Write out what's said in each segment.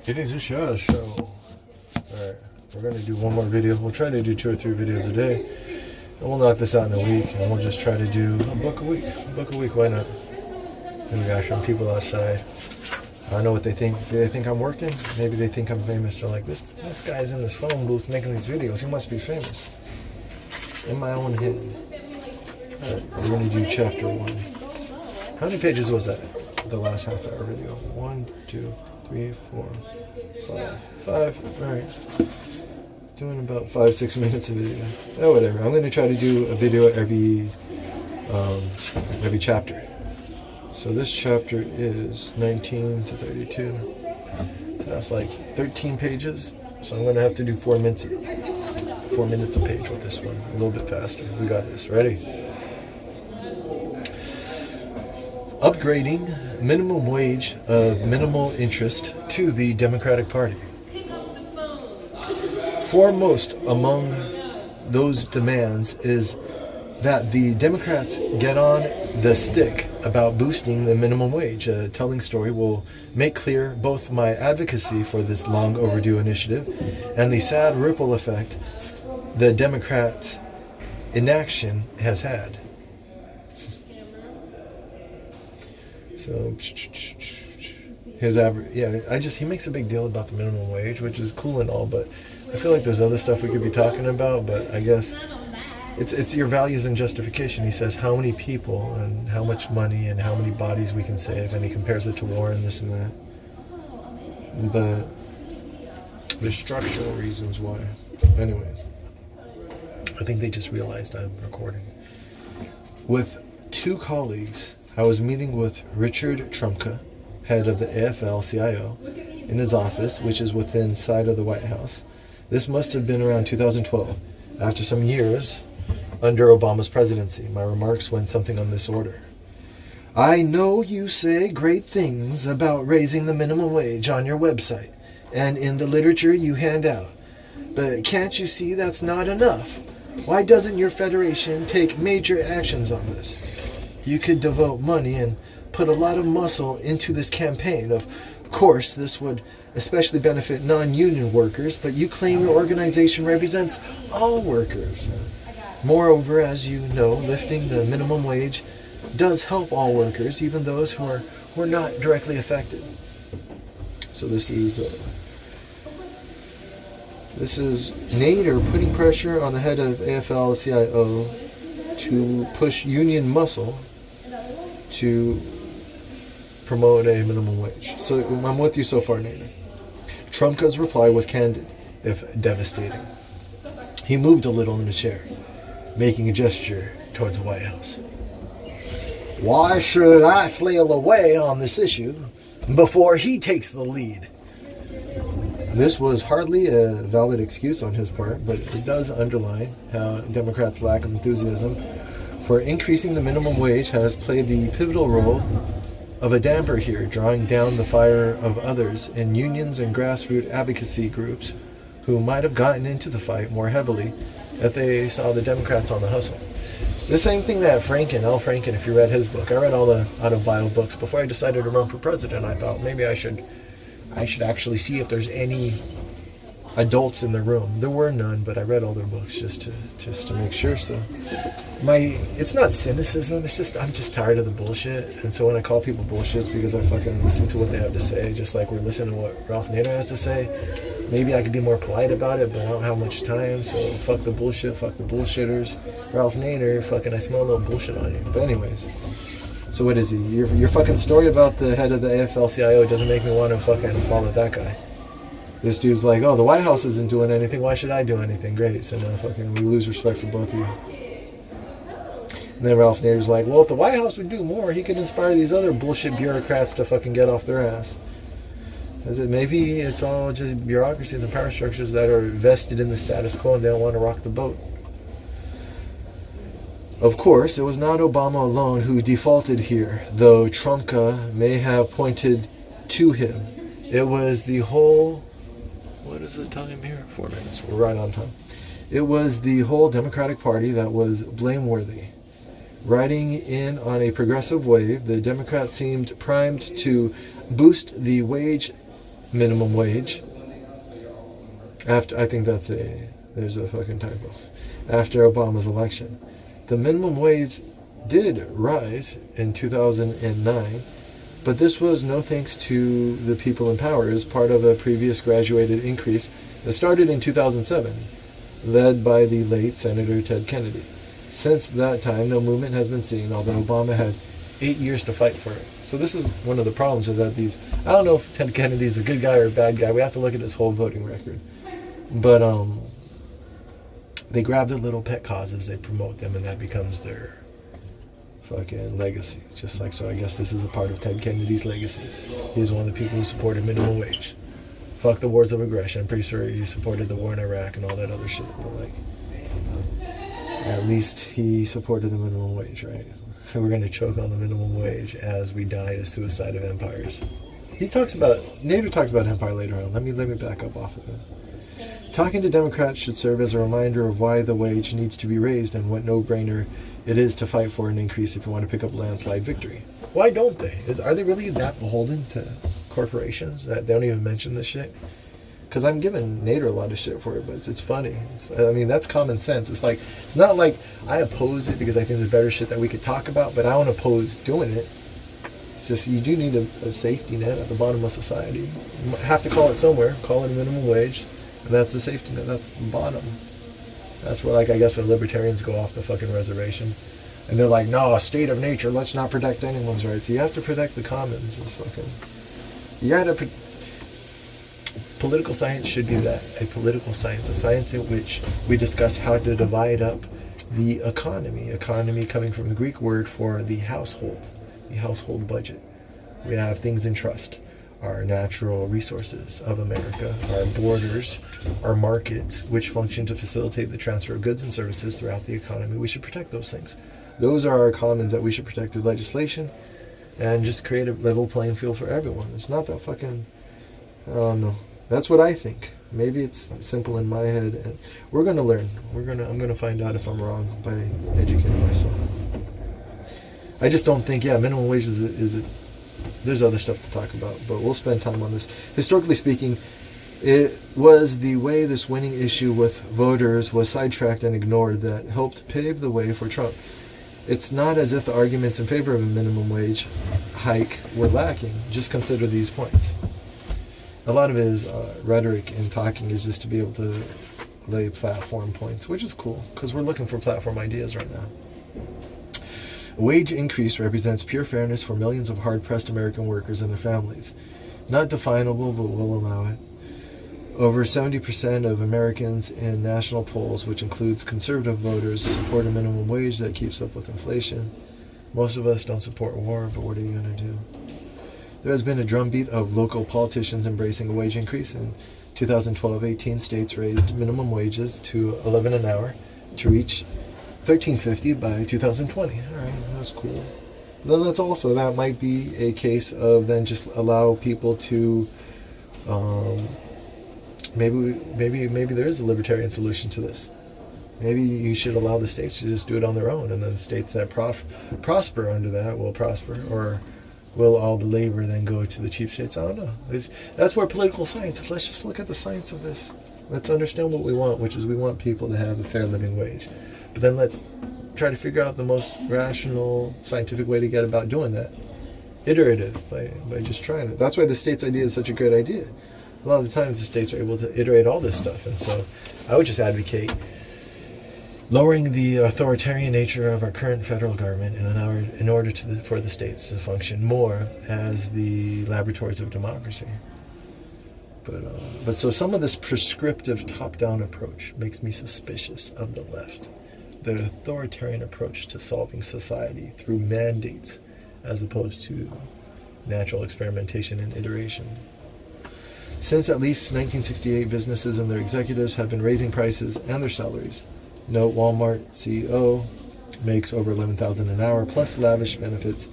It is a show. Alright, we're going to do one more video. We'll try to do 2 or 3 videos a day. And we'll knock this out in a week. And we'll just try to do a book a week. Why not? And we got some people outside. I don't know what they think. Do they think I'm working? Maybe they think I'm famous. They're like, this guy's in this phone booth making these videos. He must be famous. In my own head. Alright, we're going to do chapter 1. How many pages was that? The last half-hour video. 1, 2, 3, 4, 5. 5. Alright. Doing about 5-6 minutes of video. Oh, whatever. I'm going to try to do a video every chapter. So this chapter is 19 to 32. So that's like 13 pages. So I'm going to have to do 4 minutes a page with this one. A little bit faster. We got this. Ready? Upgrading minimum wage of minimal interest to the Democratic Party. Foremost among those demands is that the Democrats get on the stick about boosting the minimum wage. A telling story will make clear both my advocacy for this long overdue initiative and the sad ripple effect the Democrats' inaction has had. So his average, he makes a big deal about the minimum wage, which is cool and all, but I feel like there's other stuff we could be talking about. But I guess it's your values and justification. He says how many people and how much money and how many bodies we can save, and he compares it to war and this and that. But there's structural reasons why. Anyways, I think they just realized I'm recording. With 2 colleagues, I was meeting with Richard Trumka, head of the AFL-CIO, in his office, which is within sight of the White House. This must have been around 2012, after some years under Obama's presidency. My remarks went something on this order. I know you say great things about raising the minimum wage on your website and in the literature you hand out, but can't you see that's not enough? Why doesn't your federation take major actions on this? You could devote money and put a lot of muscle into this campaign. Of course, this would especially benefit non-union workers, but you claim your organization represents all workers. Moreover, as you know, lifting the minimum wage does help all workers, even those who are not directly affected. So this is Nader putting pressure on the head of AFL-CIO to push union muscle to promote a minimum wage. So I'm with you so far, Nader. Trumka's reply was candid, if devastating. He moved a little in the chair, making a gesture towards the White House. Why should I flail away on this issue before he takes the lead? This was hardly a valid excuse on his part, but it does underline how Democrats' lack of enthusiasm for increasing the minimum wage has played the pivotal role of a damper here, drawing down the fire of others in unions and grassroots advocacy groups who might have gotten into the fight more heavily if they saw the Democrats on the hustle. The same thing that Al Franken, if you read his book, I read all the out-of-bio books before I decided to run for president. I thought maybe I should actually see if there's any adults in the room. There were none, but I read all their books just to make sure. So it's not cynicism, it's just I'm just tired of the bullshit. And so when I call people bullshit, it's because I fucking listen to what they have to say, just like we're listening to what Ralph Nader has to say. Maybe I could be more polite about it, but I don't have much time, so fuck the bullshit, fuck the bullshitters. Ralph Nader, fucking I smell a little bullshit on you. But anyways, so what is he? Your fucking story about the head of the AFL-CIO doesn't make me want to fucking follow that guy. This dude's like, oh, the White House isn't doing anything. Why should I do anything? Great. So now fucking we lose respect for both of you. And then Ralph Nader's like, well, if the White House would do more, he could inspire these other bullshit bureaucrats to fucking get off their ass. Maybe it's all just bureaucracies and power structures that are vested in the status quo and they don't want to rock the boat. Of course, it was not Obama alone who defaulted here, though Trumka may have pointed to him. It was the whole... What is the time here? 4 minutes. We're right on time. It was the whole Democratic Party that was blameworthy. Riding in on a progressive wave, the Democrats seemed primed to boost the minimum wage. After, I think there's a fucking typo. After Obama's election, the minimum wage did rise in 2009, but this was no thanks to the people in power. It was part of a previous graduated increase that started in 2007, led by the late Senator Ted Kennedy. Since that time, no movement has been seen, although Obama had 8 years to fight for it. So this is one of the problems, is that I don't know if Ted Kennedy's a good guy or a bad guy. We have to look at his whole voting record. But they grab their little pet causes, they promote them, and that becomes their fucking legacy. Just like, so I guess this is a part of Ted Kennedy's legacy. He's one of the people who supported minimum wage. Fuck the wars of aggression. I'm pretty sure he supported the war in Iraq and all that other shit. But like, at least he supported the minimum wage, right? We're going to choke on the minimum wage as we die a suicide of empires. Nader talks about empire later on. Let me back up off of it. Talking to Democrats should serve as a reminder of why the wage needs to be raised and what no-brainer it is to fight for an increase if you want to pick up a landslide victory. Why don't they? Are they really that beholden to corporations that they don't even mention this shit? Because I'm giving Nader a lot of shit for it, but it's funny. That's common sense. It's not like I oppose it because I think there's better shit that we could talk about, but I don't oppose doing it. It's just you do need a safety net at the bottom of society. You have to call it somewhere. Call it a minimum wage, and that's the safety net. That's the bottom. That's where, I guess the libertarians go off the fucking reservation, and they're like, no, a state of nature. Let's not protect anyone's rights. You have to protect the commons. You gotta. Political science should be that, a political science, a science in which we discuss how to divide up the economy. Economy coming from the Greek word for the household budget. We have things in trust, our natural resources of America, our borders, our markets, which function to facilitate the transfer of goods and services throughout the economy. We should protect those things. Those are our commons that we should protect through legislation and just create a level playing field for everyone. It's not that fucking, I don't know. That's what I think. Maybe it's simple in my head, and we're gonna learn. I'm gonna find out if I'm wrong by educating myself. I just don't think, minimum wage is there's other stuff to talk about, but we'll spend time on this. Historically speaking, it was the way this winning issue with voters was sidetracked and ignored that helped pave the way for Trump. It's not as if the arguments in favor of a minimum wage hike were lacking. Just consider these points. A lot of his rhetoric and talking is just to be able to lay platform points, which is cool, because we're looking for platform ideas right now. A wage increase represents pure fairness for millions of hard-pressed American workers and their families. Not definable, but we'll allow it. Over 70% of Americans in national polls, which includes conservative voters, support a minimum wage that keeps up with inflation. Most of us don't support war, but what are you going to do? There has been a drumbeat of local politicians embracing a wage increase. In 2012, 18 states raised minimum wages to $11 an hour to reach $13.50 by 2020. All right, that's cool. Then that might be a case of then just allow people to, maybe there is a libertarian solution to this. Maybe you should allow the states to just do it on their own, and then the states that prosper under that will prosper, or will all the labor then go to the cheap states? I don't know. That's where political science is. Let's just look at the science of this. Let's understand what we want, which is we want people to have a fair living wage. But then let's try to figure out the most rational, scientific way to get about doing that. Iterative, by just trying it. That's why the states idea is such a great idea. A lot of the times the states are able to iterate all this stuff. And so I would just advocate lowering the authoritarian nature of our current federal government in order for the states to function more as the laboratories of democracy. But so some of this prescriptive top-down approach makes me suspicious of the left. The authoritarian approach to solving society through mandates as opposed to natural experimentation and iteration. Since at least 1968, businesses and their executives have been raising prices and their salaries. Note Walmart CEO makes over $11,000 an hour plus lavish benefits,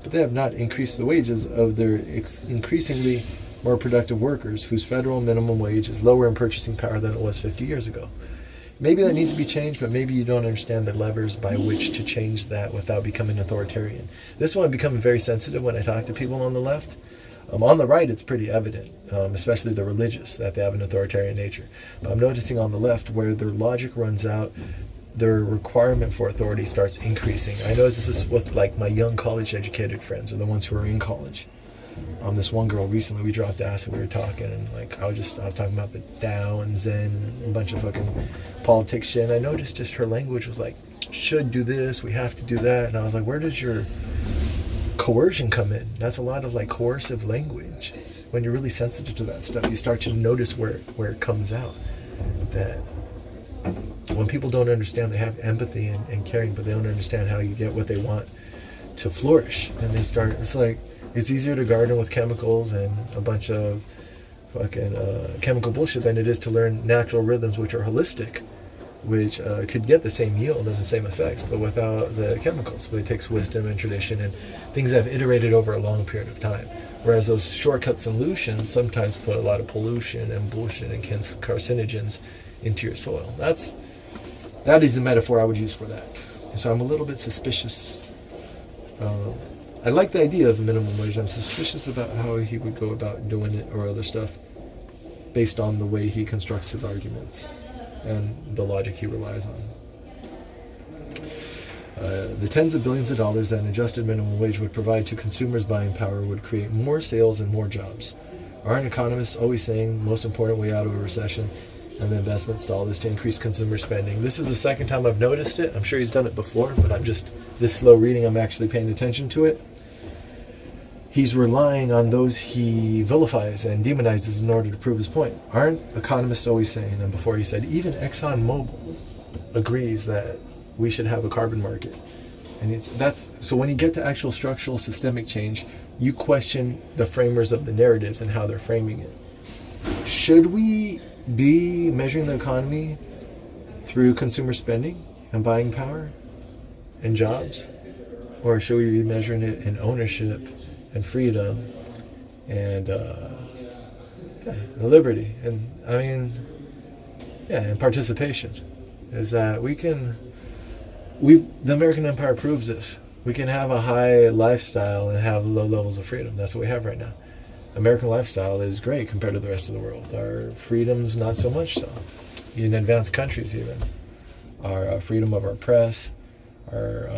but they have not increased the wages of their increasingly more productive workers whose federal minimum wage is lower in purchasing power than it was 50 years ago. Maybe that needs to be changed, but maybe you don't understand the levers by which to change that without becoming authoritarian. This one I'm becoming very sensitive when I talk to people on the left. On the right, it's pretty evident, especially the religious, that they have an authoritarian nature. But I'm noticing on the left, where their logic runs out, their requirement for authority starts increasing. I notice this is with like my young college-educated friends, or the ones who are in college. This one girl recently, we dropped acid, we were talking, and like I was talking about the Tao and Zen, a bunch of fucking politics shit. And I noticed just her language was like, should do this, we have to do that. And I was like, where does your coercion come in? That's a lot of like coercive language. It's when you're really sensitive to that stuff, you start to notice where it comes out. That when people don't understand, they have empathy and caring, but they don't understand how you get what they want to flourish. And they start, it's like, it's easier to garden with chemicals and a bunch of fucking chemical bullshit than it is to learn natural rhythms, which are holistic, which could get the same yield and the same effects, but without the chemicals. But it takes wisdom and tradition and things that have iterated over a long period of time. Whereas those shortcut solutions sometimes put a lot of pollution and bullshit and carcinogens into your soil. That is the metaphor I would use for that. So I'm a little bit suspicious. I like the idea of minimum wage. I'm suspicious about how he would go about doing it or other stuff based on the way he constructs his arguments and the logic he relies on. The tens of billions of dollars that an adjusted minimum wage would provide to consumers' buying power would create more sales and more jobs. Aren't economists always saying the most important way out of a recession and the investment stall is to increase consumer spending? This is the second time I've noticed it. I'm sure he's done it before, but I'm just, this slow reading, I'm actually paying attention to it. He's relying on those he vilifies and demonizes in order to prove his point. Aren't economists always saying, and before he said, even ExxonMobil agrees that we should have a carbon market. And so when you get to actual structural systemic change, you question the framers of the narratives and how they're framing it. Should we be measuring the economy through consumer spending and buying power and jobs? Or should we be measuring it in ownership and freedom and liberty? And I mean, and participation. Is that the American Empire proves this. We can have a high lifestyle and have low levels of freedom. That's what we have right now. American lifestyle is great compared to the rest of the world. Our freedom's not so much so. In advanced countries even. Our freedom of our press, our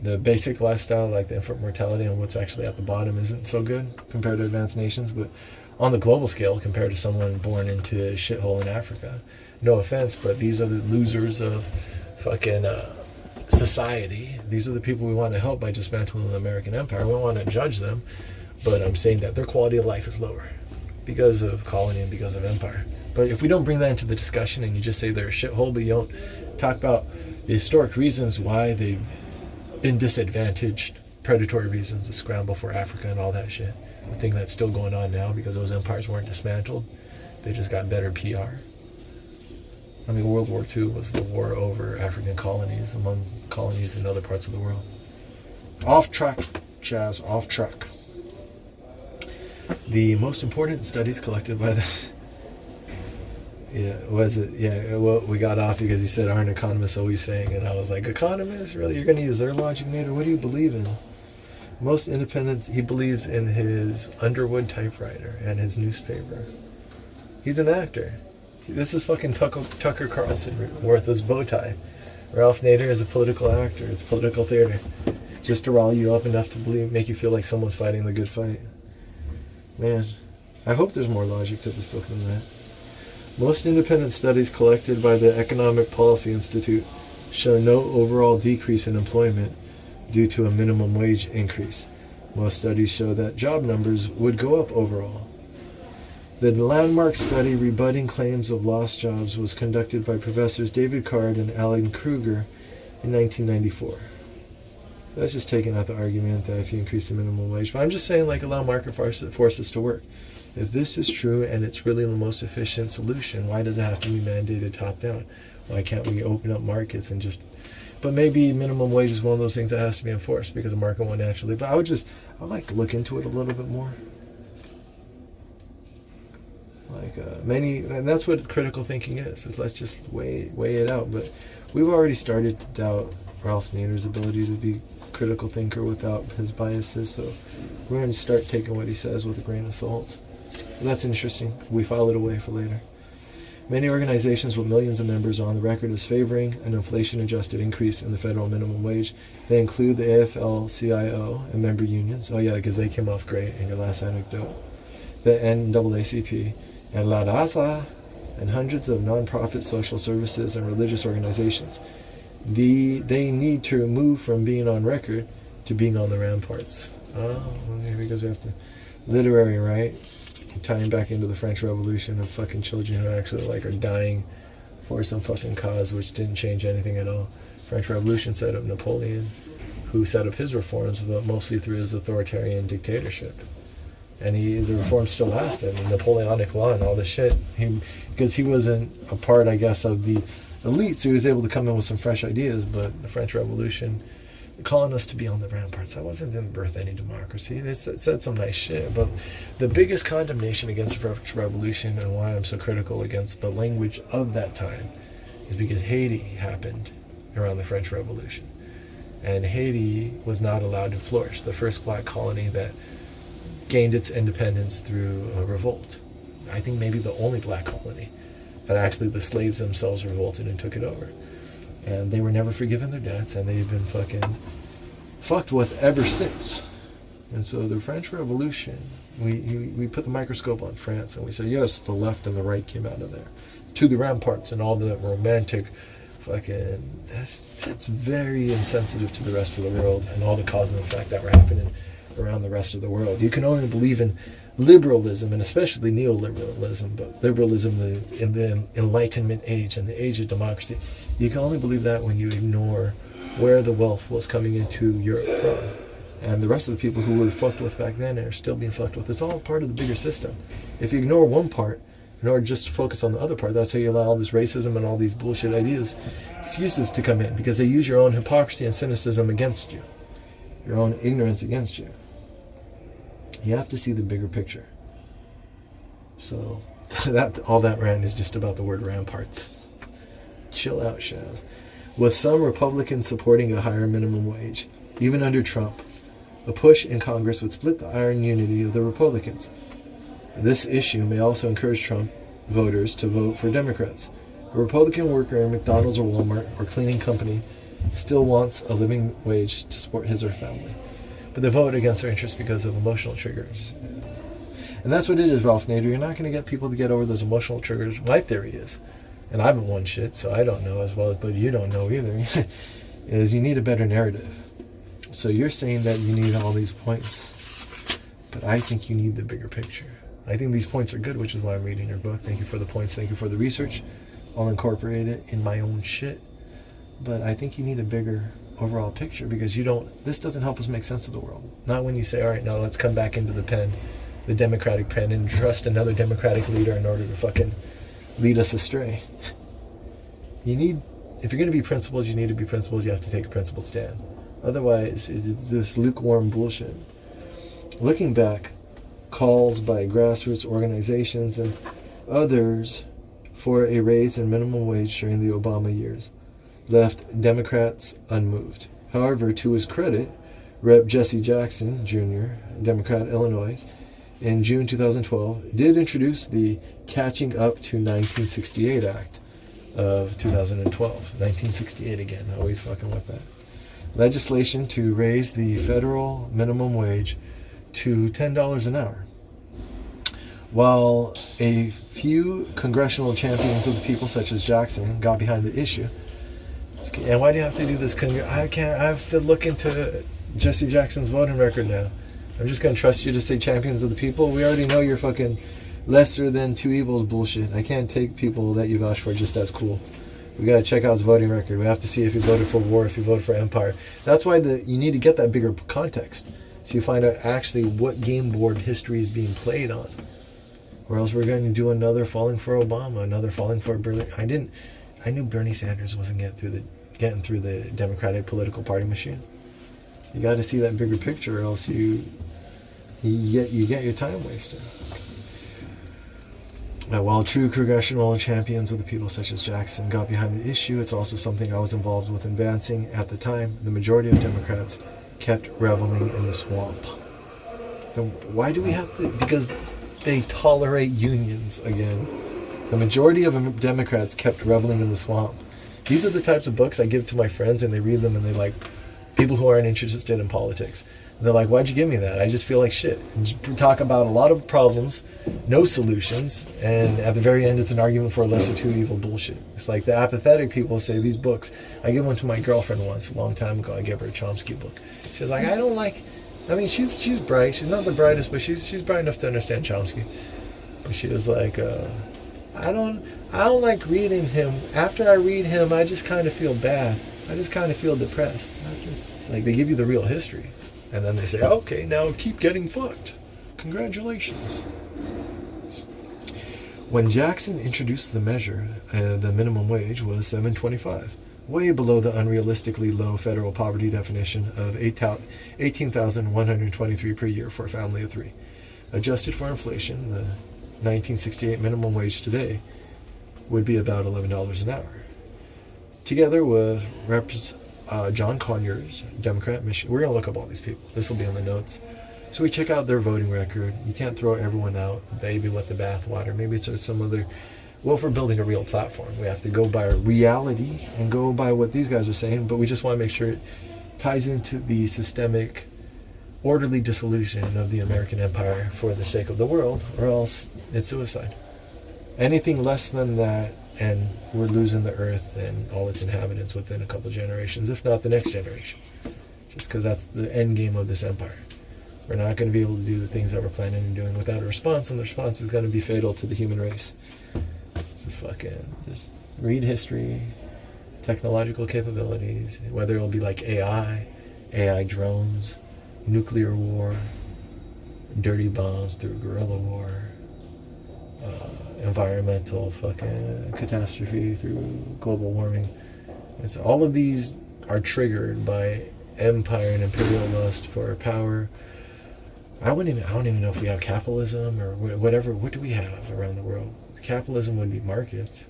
the basic lifestyle, like the infant mortality and what's actually at the bottom, isn't so good compared to advanced nations. But on the global scale, compared to someone born into a shithole in Africa, no offense, but these are the losers of fucking society. These are the people we want to help by dismantling the American empire. We don't want to judge them, but I'm saying that their quality of life is lower because of colony and because of empire. But if we don't bring that into the discussion and you just say they're a shithole, but you don't talk about the historic reasons why they've been disadvantaged, predatory reasons, the scramble for Africa and all that shit, the thing that's still going on now because those empires weren't dismantled, they just got better PR. I mean, World War II was the war over African colonies among colonies in other parts of the world. Off track, Chaz, off track. The most important studies collected by the... Well, we got off because he said, aren't economists always saying? And I was like, economists? Really? You're going to use their logic, Nader? What do you believe in? Most independent, he believes in his Underwood typewriter and his newspaper. He's an actor. This is fucking Tucker Carlson worth his bow tie. Ralph Nader is a political actor. It's political theater. Just to rile you up enough to make you feel like someone's fighting the good fight. Man, I hope there's more logic to this book than that. Most independent studies collected by the Economic Policy Institute show no overall decrease in employment due to a minimum wage increase. Most studies show that job numbers would go up overall. The landmark study rebutting claims of lost jobs was conducted by professors David Card and Alan Kruger in 1994. That's just taking out the argument that if you increase the minimum wage. But I'm just saying, like, allow market forces to work. If this is true and it's really the most efficient solution, why does it have to be mandated top down? Why can't we open up markets and just... But maybe minimum wage is one of those things that has to be enforced because the market won't naturally... But I'd like to look into it a little bit more. And that's what critical thinking is let's just weigh it out. But we've already started to doubt Ralph Nader's ability to be critical thinker without his biases, so we're going to start taking what he says with a grain of salt. That's interesting. We file it away for later. Many organizations with millions of members are on the record as favoring an inflation-adjusted increase in the federal minimum wage. They include the AFL-CIO and member unions. Oh yeah, because they came off great in your last anecdote. The NAACP and La Raza and hundreds of nonprofit social services and religious organizations. They need to move from being on record to being on the ramparts. Oh, okay, because we have to... Literary, right? Tying back into the French Revolution of fucking children who actually are dying for some fucking cause which didn't change anything at all. French Revolution set up Napoleon, who set up his reforms, but mostly through his authoritarian dictatorship. And the reforms still lasted. I mean, Napoleonic law and all this shit. Because he wasn't a part, I guess, of the elite, so he was able to come in with some fresh ideas, but the French Revolution, calling us to be on the ramparts, that wasn't in birth any democracy. They said some nice shit, but the biggest condemnation against the French Revolution and why I'm so critical against the language of that time is because Haiti happened around the French Revolution. And Haiti was not allowed to flourish, the first black colony that gained its independence through a revolt. I think maybe the only black colony that actually the slaves themselves revolted and took it over. And they were never forgiven their debts, and they've been fucked with ever since. And so the French Revolution, we put the microscope on France, and we say, yes, the left and the right came out of there. To the ramparts and all the romantic fucking... That's very insensitive to the rest of the world and all the cause and effect that were happening around the rest of the world. You can only believe in liberalism, and especially neoliberalism, but liberalism in the Enlightenment age and the age of democracy. You can only believe that when you ignore where the wealth was coming into Europe from. And the rest of the people who were fucked with back then are still being fucked with. It's all part of the bigger system. If you ignore one part, in order just to focus on the other part, that's how you allow all this racism and all these bullshit excuses to come in, because they use your own hypocrisy and cynicism against you, your own ignorance against you. You have to see the bigger picture. So all that rant is just about the word ramparts. Chill out, Shaz. With some Republicans supporting a higher minimum wage, even under Trump, a push in Congress would split the iron unity of the Republicans. This issue may also encourage Trump voters to vote for Democrats. A Republican worker in McDonald's or Walmart or cleaning company still wants a living wage to support his or her family, but they vote against their interests because of emotional triggers. And that's what it is, Ralph Nader. You're not going to get people to get over those emotional triggers. My theory is, and I haven't won shit, so I don't know as well, but you don't know either, is you need a better narrative. So you're saying that you need all these points, but I think you need the bigger picture. I think these points are good, which is why I'm reading your book. Thank you for the points. Thank you for the research. I'll incorporate it in my own shit. But I think you need a bigger overall picture, because this doesn't help us make sense of the world. Not when you say, all right, now let's come back into the pen, the Democratic pen, and trust another Democratic leader in order to fucking lead us astray. If you're going to be principled, you need to be principled. You have to take a principled stand. Otherwise, it's this lukewarm bullshit. Looking back, calls by grassroots organizations and others for a raise in minimum wage during the Obama years left Democrats unmoved. However, to his credit, Rep. Jesse Jackson, Jr., Democrat, Illinois, in June 2012, did introduce the Catching Up to 1968 Act of 2012. 1968 again, always fucking with that. Legislation to raise the federal minimum wage to $10 an hour. While a few congressional champions of the people, such as Jackson, got behind the issue. And why do you have to do this? I have to look into Jesse Jackson's voting record now. I'm just going to trust you to say champions of the people. We already know you're fucking lesser than two evils bullshit. I can't take people that you vouch for just as cool. We got to check out his voting record. We have to see if he voted for war, if he voted for empire. That's why you need to get that bigger context, so you find out actually what game board history is being played on. Or else we're going to do another falling for Obama, another falling for Bernie. I knew Bernie Sanders wasn't getting through the Democratic political party machine. You got to see that bigger picture, or else you get your time wasted. While true congressional champions of the people, such as Jackson, got behind the issue, it's also something I was involved with advancing at the time. The majority of Democrats kept reveling in the swamp. Then why do we have to? Because they tolerate unions again. The majority of Democrats kept reveling in the swamp. These are the types of books I give to my friends, and they read them, and they like people who aren't interested in politics. And they're like, "Why'd you give me that? I just feel like shit." And just talk about a lot of problems, no solutions, and at the very end, it's an argument for a lesser two evil bullshit. It's like the apathetic people say these books. I gave one to my girlfriend once, a long time ago. I gave her a Chomsky book. She was like, "I don't like." I mean, she's bright. She's not the brightest, but she's bright enough to understand Chomsky. But she was like, I don't like reading him. After I read him, I just kind of feel bad. I just kind of feel depressed. It's like they give you the real history, and then they say, okay, now keep getting fucked. Congratulations. When Jackson introduced the measure, the minimum wage was $7.25, way below the unrealistically low federal poverty definition of $18,123 per year for a family of three. Adjusted for inflation, the 1968 minimum wage today would be about $11 an hour. Together with John Conyers, Democrat, Michigan. We're going to look up all these people. This will be in the notes. So we check out their voting record. You can't throw everyone out, baby, with the bathwater. Maybe it's some other... Well, if we're building a real platform, we have to go by reality and go by what these guys are saying, but we just want to make sure it ties into the systemic, orderly dissolution of the American empire for the sake of the world, or else it's suicide. Anything less than that, and we're losing the earth and all its inhabitants within a couple generations, if not the next generation. Just because that's the end game of this empire. We're not going to be able to do the things that we're planning on doing without a response, and the response is going to be fatal to the human race. This is fucking... Just read history, technological capabilities, whether it'll be like AI drones, nuclear war, dirty bombs through guerrilla war, environmental fucking catastrophe through global warming. It's all of these are triggered by empire and imperial lust for power. I don't even know if we have capitalism or whatever. What do we have around the world? Capitalism would be markets.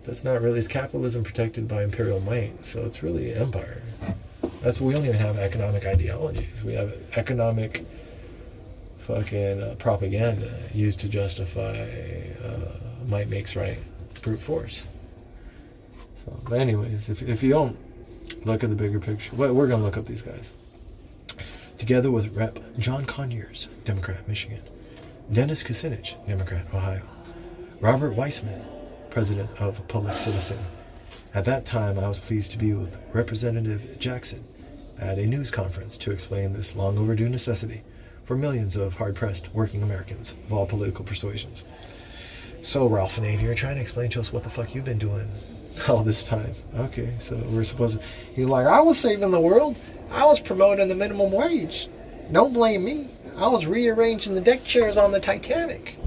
That's not really. Is capitalism protected by imperial might? So it's really empire. That's what we don't even have economic ideologies. We have economic fucking propaganda used to justify might makes right, brute force. So, but anyways, if you don't look at the bigger picture, we're going to look up these guys. Together with Rep. John Conyers, Democrat, Michigan. Dennis Kucinich, Democrat, Ohio. Robert Weissman, President of Public Citizen. At that time, I was pleased to be with Representative Jackson at a news conference to explain this long overdue necessity for millions of hard-pressed working Americans of all political persuasions. So, Ralph Nader, you're trying to explain to us what the fuck you've been doing all this time. Okay, so we're supposed to... You're like, I was saving the world. I was promoting the minimum wage. Don't blame me. I was rearranging the deck chairs on the Titanic.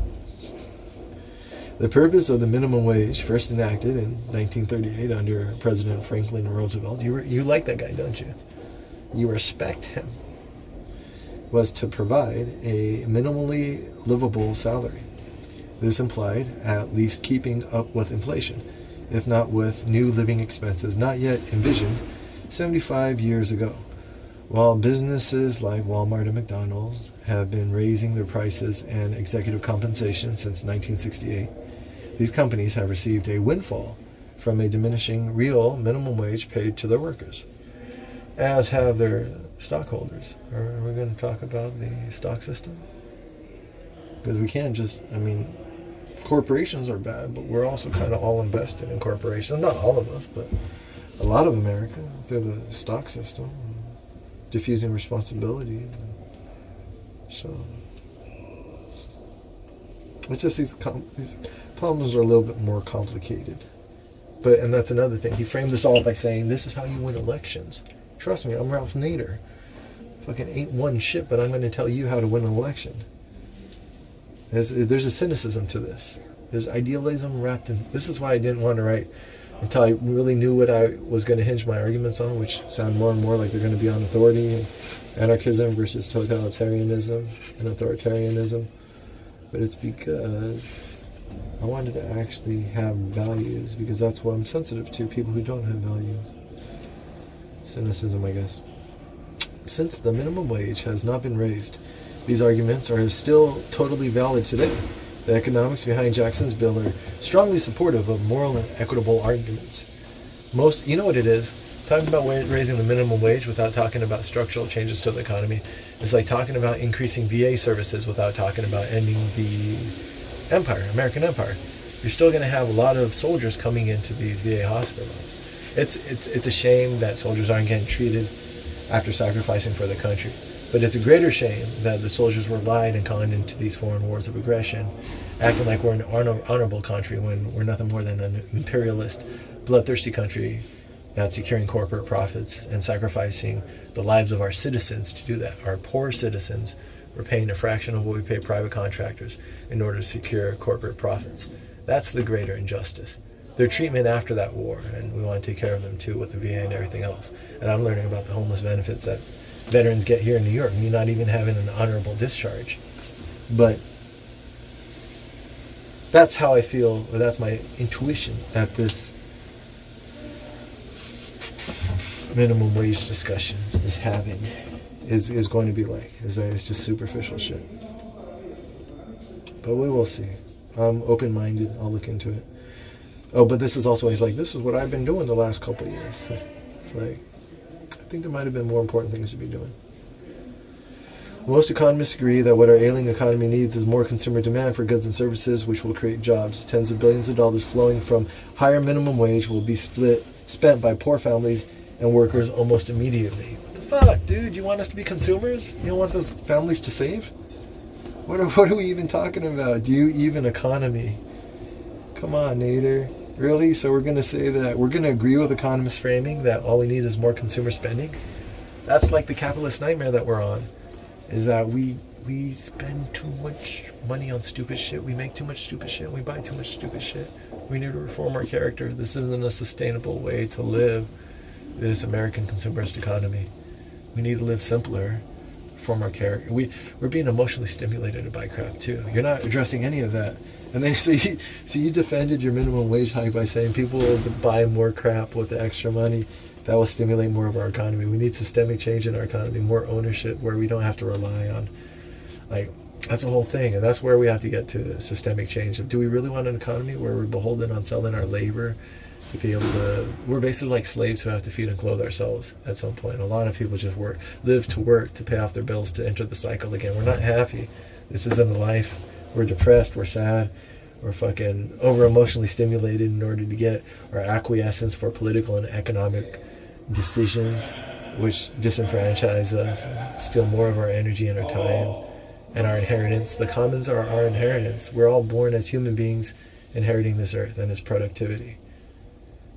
The purpose of the minimum wage, first enacted in 1938 under President Franklin Roosevelt, you like that guy, don't you? You respect him, was to provide a minimally livable salary. This implied at least keeping up with inflation, if not with new living expenses not yet envisioned 75 years ago. While businesses like Walmart and McDonald's have been raising their prices and executive compensation since 1968, these companies have received a windfall from a diminishing real minimum wage paid to their workers, as have their stockholders. Are we going to talk about the stock system? Because we can't just, corporations are bad, but we're also kind of all invested in corporations. Not all of us, but a lot of America through the stock system, diffusing responsibility. So it's just these problems are a little bit more complicated. And that's another thing. He framed this all by saying, this is how you win elections. Trust me, I'm Ralph Nader. Fucking ain't one shit, but I'm going to tell you how to win an election. There's a cynicism to this. There's idealism wrapped in... This is why I didn't want to write until I really knew what I was going to hinge my arguments on, which sound more and more like they're going to be on authority and anarchism versus totalitarianism and authoritarianism. But it's because I wanted to actually have values, because that's what I'm sensitive to, people who don't have values. Cynicism, I guess. Since the minimum wage has not been raised, these arguments are still totally valid today. The economics behind Jackson's bill are strongly supportive of moral and equitable arguments. You know what it is? Talking about raising the minimum wage without talking about structural changes to the economy is like talking about increasing VA services without talking about ending the American Empire. You're still going to have a lot of soldiers coming into these VA hospitals. It's a shame that soldiers aren't getting treated after sacrificing for the country. But it's a greater shame that the soldiers were lied and conned into these foreign wars of aggression, acting like we're an honorable country when we're nothing more than an imperialist, bloodthirsty country that's securing corporate profits and sacrificing the lives of our citizens to do that. Our poor citizens, we're paying a fraction of what we pay private contractors in order to secure corporate profits. That's the greater injustice. Their treatment after that war, and we want to take care of them too with the VA and everything else. And I'm learning about the homeless benefits that veterans get here in New York, me not even having an honorable discharge. But that's how I feel, or that's my intuition that this minimum wage discussion is having, is going to be like, is that it's just superficial shit. But we will see. I'm open-minded. I'll look into it. Oh, but this is also, he's like, this is what I've been doing the last couple of years. It's like, I think there might have been more important things to be doing. Most economists agree that what our ailing economy needs is more consumer demand for goods and services, which will create jobs. Tens of billions of dollars flowing from higher minimum wage will be spent by poor families and workers almost immediately. What the fuck, dude? You want us to be consumers? You don't want those families to save? What are we even talking about? Do you even economy? Come on, Nader. Really? So we're going to say that we're going to agree with economists' framing that all we need is more consumer spending? That's like the capitalist nightmare that we're on, is that we spend too much money on stupid shit. We make too much stupid shit. We buy too much stupid shit. We need to reform our character. This isn't a sustainable way to live this American consumerist economy. We need to live simpler, reform our character. We're being emotionally stimulated by crap too. You're not addressing any of that. And then so you defended your minimum wage hike by saying people will buy more crap with the extra money. That will stimulate more of our economy. We need systemic change in our economy, more ownership where we don't have to rely on, like, that's the whole thing. And that's where we have to get to systemic change. Do we really want an economy where we're beholden on selling our labor to be able to, we're basically like slaves who have to feed and clothe ourselves at some point. A lot of people just live to work to pay off their bills to enter the cycle again. We're not happy. This isn't a life. We're depressed, we're sad, we're fucking over emotionally stimulated in order to get our acquiescence for political and economic decisions, which disenfranchise us and steal more of our energy and our time and our inheritance. The commons are our inheritance. We're all born as human beings inheriting this earth and its productivity.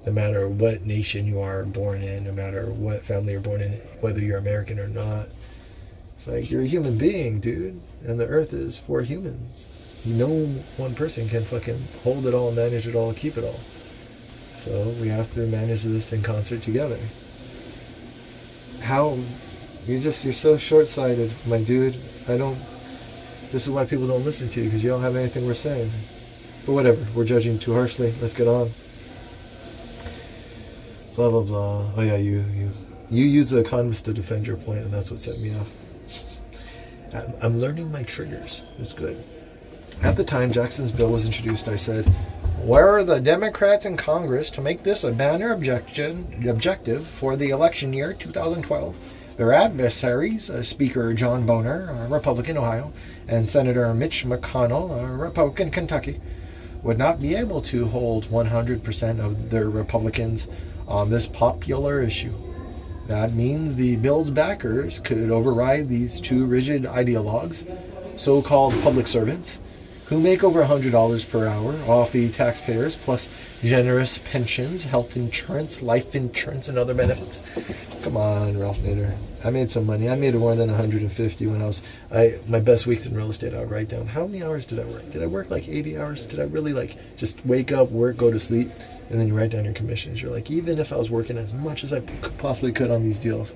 No matter what nation you are born in, no matter what family you're born in, whether you're American or not, it's like you're a human being, dude, and the earth is for humans. No one person can fucking hold it all, manage it all, keep it all. So we have to manage this in concert together. You're so short-sighted, my dude. This is why people don't listen to you, because you don't have anything we're saying. But whatever, we're judging too harshly. Let's get on. Blah, blah, blah. Oh yeah, you use the economist to defend your point, and that's what set me off. I'm learning my triggers. It's good. At the time Jackson's bill was introduced, I said, where are the Democrats in Congress to make this a banner objective for the election year 2012? Their adversaries, Speaker John Boehner, a Republican, Ohio, and Senator Mitch McConnell, a Republican, Kentucky, would not be able to hold 100% of their Republicans on this popular issue. That means the bill's backers could override these two rigid ideologues, so-called public servants, who make over $100 per hour off the taxpayers, plus generous pensions, health insurance, life insurance, and other benefits. Come on, Ralph Nader. I made some money. I made more than 150 when my best weeks in real estate. I would write down, how many hours did I work? Did I work like 80 hours? Did I really just wake up, work, go to sleep? And then you write down your commissions. You're like, even if I was working as much as I possibly could on these deals.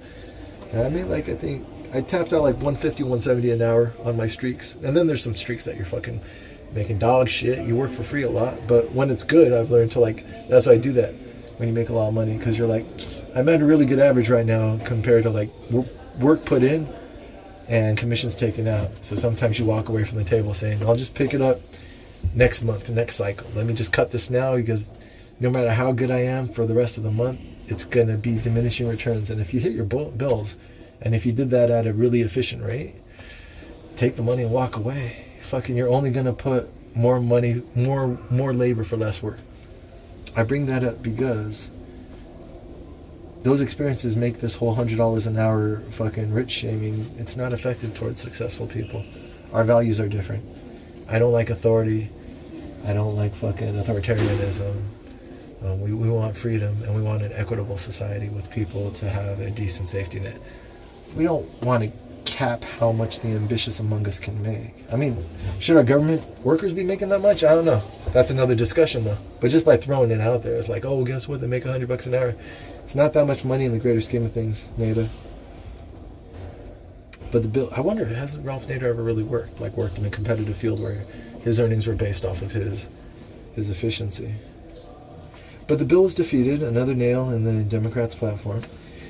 And I made I tapped out like 150, 170 an hour on my streaks. And then there's some streaks that you're fucking making dog shit. You work for free a lot. But when it's good, I've learned to that's why I do that when you make a lot of money. Because you're like, I'm at a really good average right now compared to work put in and commissions taken out. So sometimes you walk away from the table saying, I'll just pick it up next month, the next cycle. Let me just cut this now, because no matter how good I am for the rest of the month, it's going to be diminishing returns. And if you hit your bills, and if you did that at a really efficient rate, take the money and walk away. Fucking, you're only going to put more money, more labor for less work. I bring that up because those experiences make this whole $100 an hour fucking rich shaming, it's not effective towards successful people. Our values are different. I don't like authority. I don't like fucking authoritarianism. We want freedom, and we want an equitable society with people to have a decent safety net. We don't want to cap how much the ambitious among us can make. I mean, should our government workers be making that much? I don't know. That's another discussion though. But just by throwing it out there, it's like, oh, guess what? They make $100 an hour. It's not that much money in the greater scheme of things, Nader. But the bill, I wonder, hasn't Ralph Nader ever really worked in a competitive field where his earnings were based off of his efficiency? But the bill was defeated, another nail in the Democrats' platform.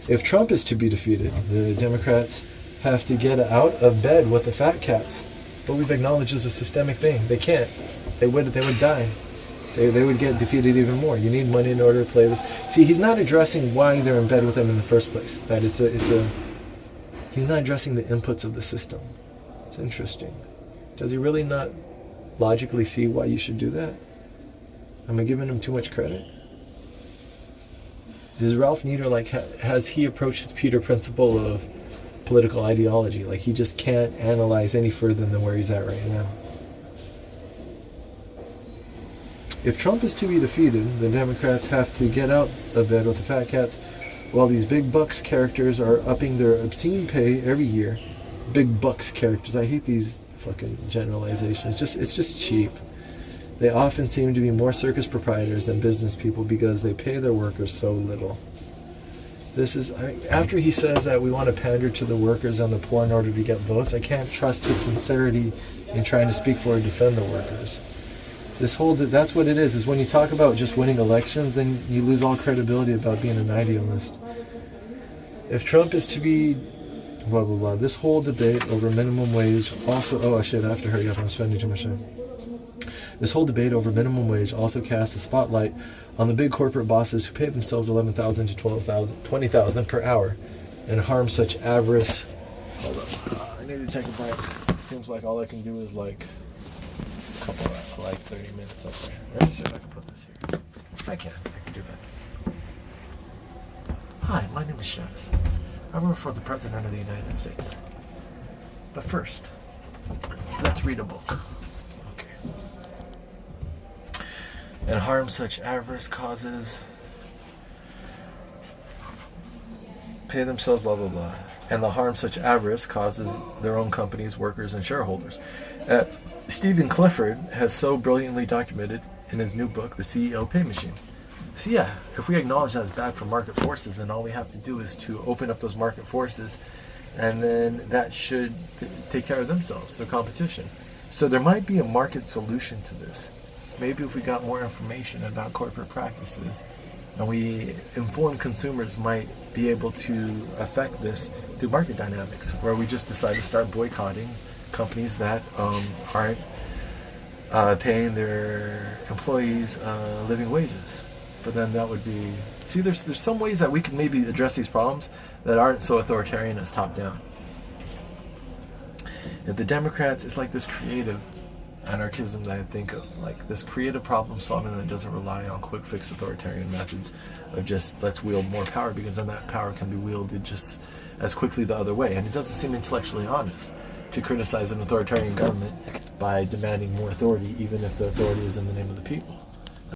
If Trump is to be defeated, the Democrats have to get out of bed with the fat cats. But we've acknowledged it's a systemic thing. They can't. They would die. They would get defeated even more. You need money in order to play this. See, he's not addressing why they're in bed with him in the first place. That he's not addressing the inputs of the system. It's interesting. Does he really not logically see why you should do that? Am I giving him too much credit? Does Ralph Nader, has he approached his Peter principle of political ideology? Like, he just can't analyze any further than where he's at right now. If Trump is to be defeated, the Democrats have to get out of bed with the fat cats while these big bucks characters are upping their obscene pay every year. Big bucks characters. I hate these fucking generalizations. It's just cheap. They often seem to be more circus proprietors than business people because they pay their workers so little. After he says that we want to pander to the workers and the poor in order to get votes, I can't trust his sincerity in trying to speak for or defend the workers. That's what it is when you talk about just winning elections, then you lose all credibility about being an idealist. If Trump is to be blah blah blah, this whole debate over minimum wage also, I have to hurry up, I'm spending too much time. This whole debate over minimum wage also casts a spotlight on the big corporate bosses who pay themselves $11,000 to $20,000 per hour and harm such avarice. Hold on, I need to take a break. It seems like all I can do is a couple of 30 minutes up there. Let me see if I can put this here. I can do that. Hi, my name is Shaz. I work for the President of the United States. But first, let's read a book. And harm such avarice causes, pay themselves, blah, blah, blah. And the harm such avarice causes their own companies, workers, and shareholders. Stephen Clifford has so brilliantly documented in his new book, The CEO Pay Machine. So yeah, if we acknowledge that it's bad for market forces, then all we have to do is to open up those market forces, and then that should take care of themselves, their competition. So there might be a market solution to this. Maybe if we got more information about corporate practices and we informed consumers, might be able to affect this through market dynamics, where we just decide to start boycotting companies that aren't paying their employees living wages. But then that would be, there's some ways that we can maybe address these problems that aren't so authoritarian as top down. If the Democrats, it's like this creative anarchism that I think of, like this creative problem solving that doesn't rely on quick fix authoritarian methods of just let's wield more power, because then that power can be wielded just as quickly the other way. And it doesn't seem intellectually honest to criticize an authoritarian government by demanding more authority, even if the authority is in the name of the people.